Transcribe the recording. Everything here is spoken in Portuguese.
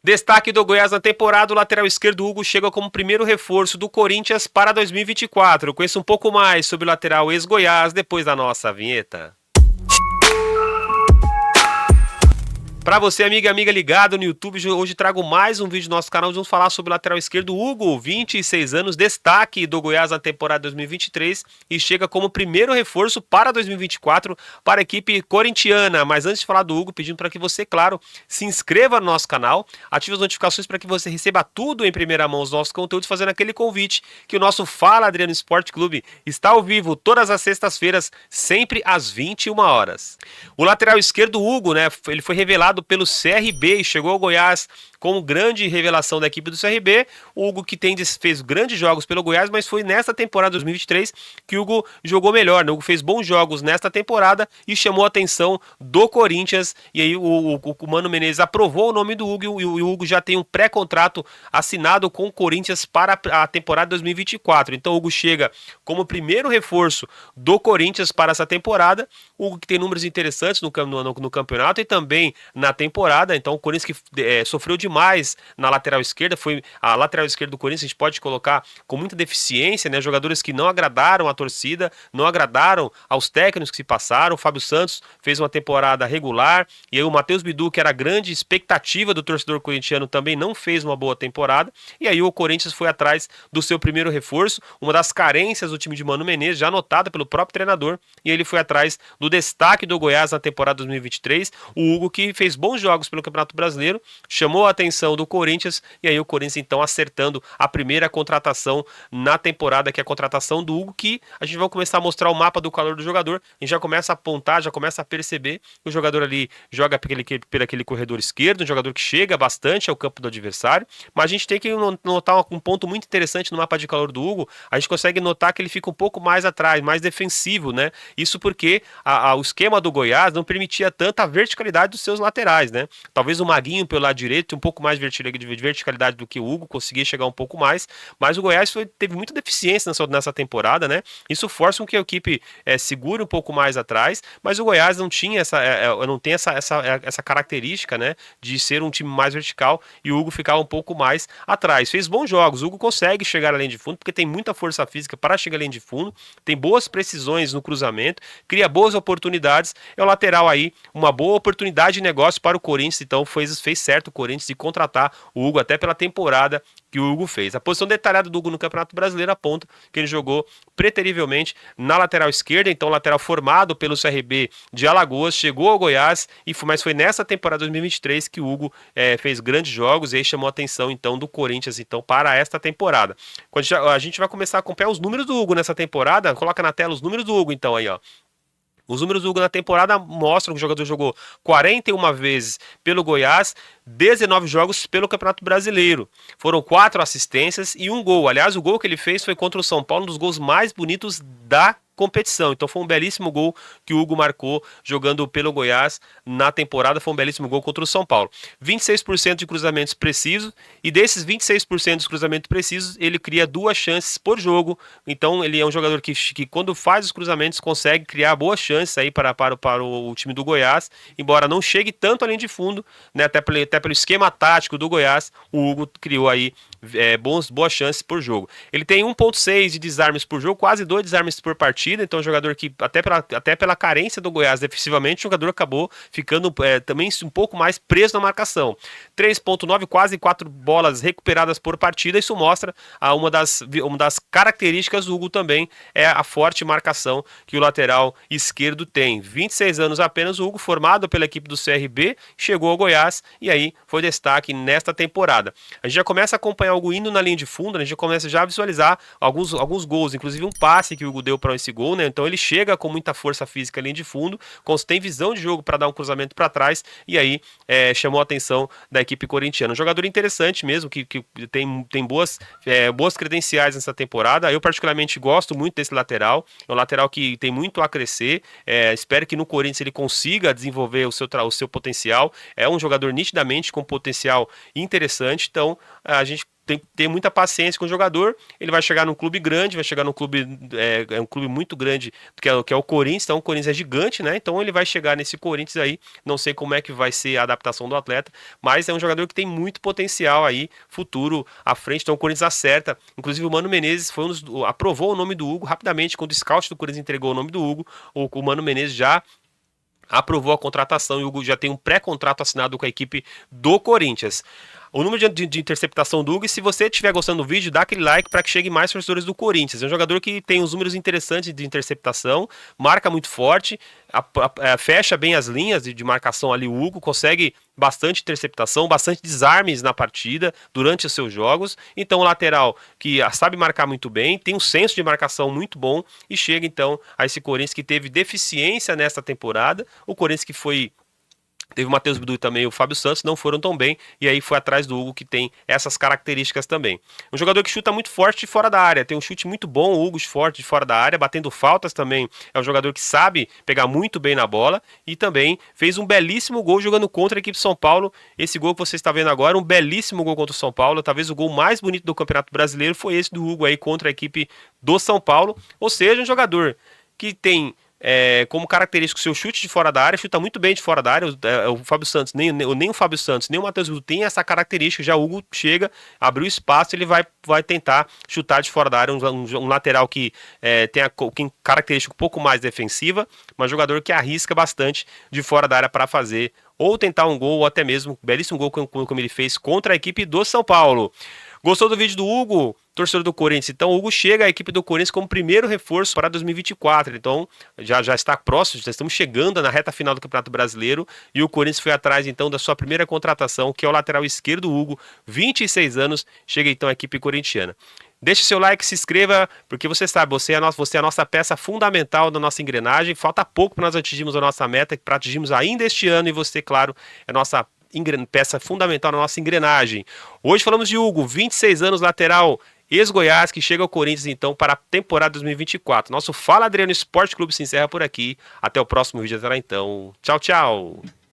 Destaque do Goiás na temporada, o lateral esquerdo Hugo chega como primeiro reforço do Corinthians para 2024. Conheça um pouco mais sobre o lateral ex-Goiás depois da nossa vinheta. Para você, amiga e amiga ligado no YouTube, hoje trago mais um vídeo do nosso canal. Vamos falar sobre o lateral esquerdo Hugo, 26 anos, destaque do Goiás na temporada 2023 e chega como primeiro reforço para 2024 para a equipe corintiana. Mas antes de falar do Hugo, pedindo para que você, claro, se inscreva no nosso canal, ative as notificações para que você receba tudo em primeira mão os nossos conteúdos, fazendo aquele convite que o nosso Fala Adriano Esporte Clube está ao vivo todas as sextas-feiras, sempre às 21 horas. O lateral esquerdo Hugo, né, ele foi revelado pelo CRB e chegou ao Goiás como grande revelação da equipe do CRB. O Hugo que fez grandes jogos pelo Goiás, mas foi nesta temporada 2023 que o Hugo jogou melhor, né? O Hugo fez bons jogos nesta temporada e chamou a atenção do Corinthians, e aí o Mano Menezes aprovou o nome do Hugo e o Hugo já tem um pré-contrato assinado com o Corinthians para a temporada 2024. Então o Hugo chega como primeiro reforço do Corinthians para essa temporada. O Hugo que tem números interessantes no campeonato e também na temporada. Então o Corinthians que sofreu demais na lateral esquerda, foi a lateral esquerda do Corinthians, a gente pode colocar com muita deficiência, né? Jogadores que não agradaram a torcida, não agradaram aos técnicos que se passaram. O Fábio Santos fez uma temporada regular, e aí o Matheus Bidu, que era a grande expectativa do torcedor corintiano, também não fez uma boa temporada, e aí o Corinthians foi atrás do seu primeiro reforço, uma das carências do time de Mano Menezes, já notada pelo próprio treinador, e ele foi atrás do destaque do Goiás na temporada 2023, o Hugo que fez bons jogos pelo Campeonato Brasileiro, chamou a atenção do Corinthians, e aí o Corinthians então acertando a primeira contratação na temporada, que é a contratação do Hugo, que a gente vai começar a mostrar o mapa do calor do jogador, a gente já começa a apontar, já começa a perceber que o jogador ali joga por aquele corredor esquerdo, um jogador que chega bastante ao campo do adversário, mas a gente tem que notar um ponto muito interessante no mapa de calor do Hugo. A gente consegue notar que ele fica um pouco mais atrás, mais defensivo, né? Isso porque o esquema do Goiás não permitia tanta verticalidade dos seus laterais, né? Talvez o Maguinho pelo lado direito um pouco mais de verticalidade do que o Hugo, conseguia chegar um pouco mais, mas o Goiás teve muita deficiência nessa temporada, né? Isso força com que a equipe segure um pouco mais atrás, mas o Goiás não tinha não tem essa característica, né, de ser um time mais vertical, e o Hugo ficava um pouco mais atrás. Fez bons jogos, o Hugo consegue chegar além de fundo, porque tem muita força física para chegar além de fundo, tem boas precisões no cruzamento, cria boas oportunidades, é o lateral aí, uma boa oportunidade de negócio para o Corinthians, então fez certo o Corinthians de contratar o Hugo até pela temporada que o Hugo fez. A posição detalhada do Hugo no Campeonato Brasileiro aponta que ele jogou preterivelmente na lateral esquerda, então lateral formado pelo CRB de Alagoas, chegou ao Goiás, mas foi nessa temporada 2023 que o Hugo fez grandes jogos, e aí chamou a atenção então do Corinthians então para esta temporada. Quando a gente vai começar a acompanhar os números do Hugo nessa temporada, coloca na tela os números do Hugo então aí, ó. Os números do Hugo na temporada mostram que o jogador jogou 41 vezes pelo Goiás, 19 jogos pelo Campeonato Brasileiro. Foram 4 assistências e 1 gol. Aliás, o gol que ele fez foi contra o São Paulo, um dos gols mais bonitos da competição. Então foi um belíssimo gol que o Hugo marcou jogando pelo Goiás na temporada, foi um belíssimo gol contra o São Paulo. 26% de cruzamentos precisos, e desses 26% dos cruzamentos precisos, ele cria 2 chances por jogo. Então ele é um jogador que quando faz os cruzamentos consegue criar boas chances aí para o time do Goiás, embora não chegue tanto além de fundo, né, até pelo esquema tático do Goiás, o Hugo criou aí boas chances por jogo. Ele tem 1.6 de desarmes por jogo, quase 2 desarmes por partida, então um jogador que até pela carência do Goiás defensivamente, o jogador acabou ficando também um pouco mais preso na marcação. 3.9, quase 4 bolas recuperadas por partida, isso mostra uma das características do Hugo também, é a forte marcação que o lateral esquerdo tem. 26 anos apenas, o Hugo, formado pela equipe do CRB, chegou ao Goiás e aí foi destaque nesta temporada. A gente já começa a acompanhar o Hugo indo na linha de fundo, a gente já começa já a visualizar alguns gols, inclusive um passe que o Hugo deu para esse gol, né? Então ele chega com muita força física ali de fundo, tem visão de jogo para dar um cruzamento para trás, e aí chamou a atenção da equipe corintiana. Um jogador interessante mesmo, que tem boas credenciais nessa temporada. Eu particularmente gosto muito desse lateral, é um lateral que tem muito a crescer, espero que no Corinthians ele consiga desenvolver o seu potencial, é um jogador nitidamente com potencial interessante, então a gente tem que ter muita paciência com o jogador. Ele vai chegar num clube grande, vai chegar num clube, um clube muito grande, que é o Corinthians. Então o Corinthians é gigante, né? Então ele vai chegar nesse Corinthians aí. Não sei como é que vai ser a adaptação do atleta, mas é um jogador que tem muito potencial aí, futuro à frente. Então o Corinthians acerta. Inclusive o Mano Menezes aprovou o nome do Hugo rapidamente. Quando o scout do Corinthians entregou o nome do Hugo, o Mano Menezes já aprovou a contratação e o Hugo já tem um pré-contrato assinado com a equipe do Corinthians. O número de interceptação do Hugo, e se você estiver gostando do vídeo, dá aquele like para que chegue mais torcedores do Corinthians. É um jogador que tem uns números interessantes de interceptação, marca muito forte, fecha bem as linhas de marcação ali. O Hugo consegue bastante interceptação, bastante desarmes na partida durante os seus jogos. Então o lateral que sabe marcar muito bem, tem um senso de marcação muito bom e chega então a esse Corinthians que teve deficiência nesta temporada. O Corinthians que teve o Matheus Bidu e também o Fábio Santos, não foram tão bem, e aí foi atrás do Hugo, que tem essas características também. Um jogador que chuta muito forte de fora da área, tem um chute muito bom, o Hugo forte de fora da área, batendo faltas também, é um jogador que sabe pegar muito bem na bola, e também fez um belíssimo gol jogando contra a equipe de São Paulo. Esse gol que você está vendo agora, um belíssimo gol contra o São Paulo, talvez o gol mais bonito do Campeonato Brasileiro foi esse do Hugo aí contra a equipe do São Paulo, ou seja, um jogador que tem como característico seu chute de fora da área, chuta muito bem de fora da área. O Fábio Santos, nem o Fábio Santos, nem o Matheus Bidu tem essa característica. Já o Hugo chega, abriu espaço, ele vai tentar chutar de fora da área. Um lateral que tem característica um pouco mais defensiva, mas jogador que arrisca bastante de fora da área para fazer ou tentar um gol, ou até mesmo um belíssimo gol como ele fez contra a equipe do São Paulo. Gostou do vídeo do Hugo, torcedor do Corinthians? Então o Hugo chega à equipe do Corinthians como primeiro reforço para 2024. Então já está próximo, já estamos chegando na reta final do Campeonato Brasileiro e o Corinthians foi atrás então da sua primeira contratação, que é o lateral esquerdo Hugo, 26 anos, chega então à equipe corintiana. Deixe seu like, se inscreva, porque você sabe, você é a nossa peça fundamental da nossa engrenagem. Falta pouco para nós atingirmos a nossa meta, para atingirmos ainda este ano, e você, claro, é a nossa peça fundamental na nossa engrenagem. Hoje falamos de Hugo, 26 anos, lateral ex-Goiás, que chega ao Corinthians então para a temporada 2024. Nosso Fala Adriano Esporte Clube se encerra por aqui. Até o próximo vídeo, até lá então. Tchau, tchau!